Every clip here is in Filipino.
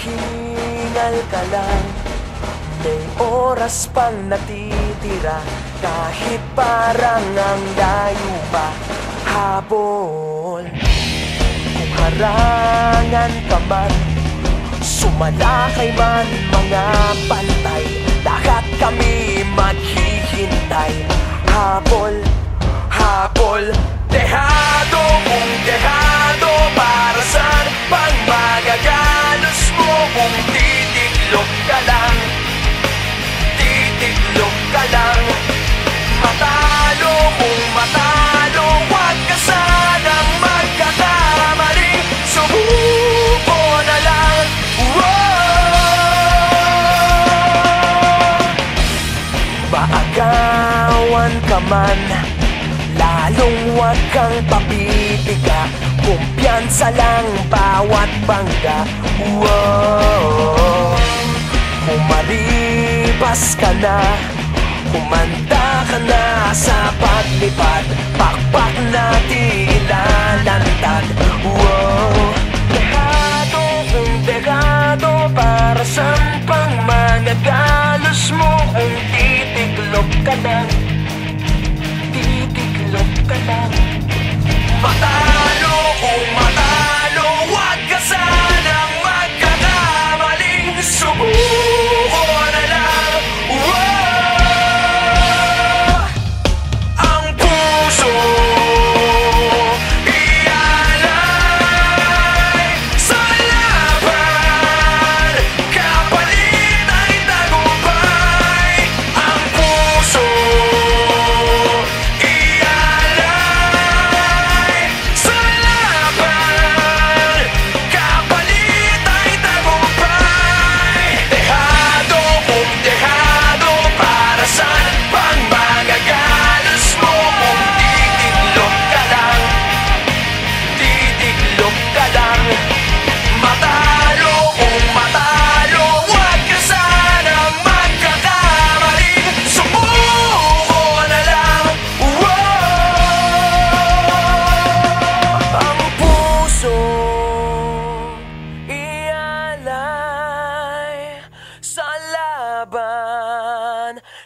Maghingal ka lang, may oras pang natitira. Kahit parang ang layo pa, habol. Kung harangan ka man, sumalakay man mga bantay, lahat kami maghihintay. Habol, habol, dehado kung dehado. Para saan pang magagalos mo kung titiklop ka lang? Titiklop ka lang. Matalo kung matalo, wag ka sanang magkakamali. Subuko na lang. Maagawan ka man, lalong wag kang papipiga. Kumpiyansa lang bawat bangga. Kung maribas ka na, kumanda ka na sa paglipad, pakpak natin ilalantad. Dehado kung dehado, para saan pang magagalos mo kung titiklop ka lang? Titiklop ka lang. Matalo kung matalo, wag ka sanang magkakamaling. Subuko na lang. Ang puso ialay sa laban, kapalit ay tagumpay. Ang puso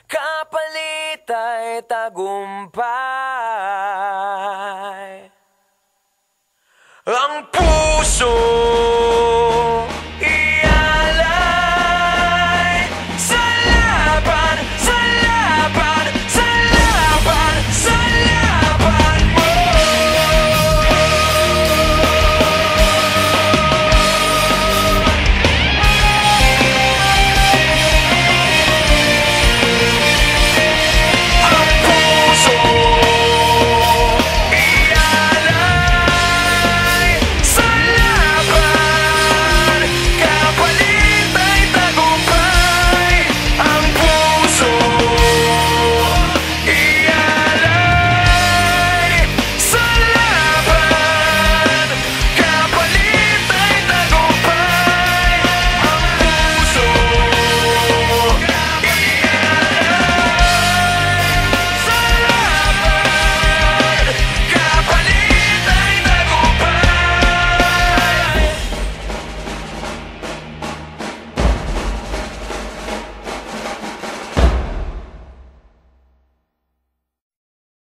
kapalit ay tagumpay. Ang puso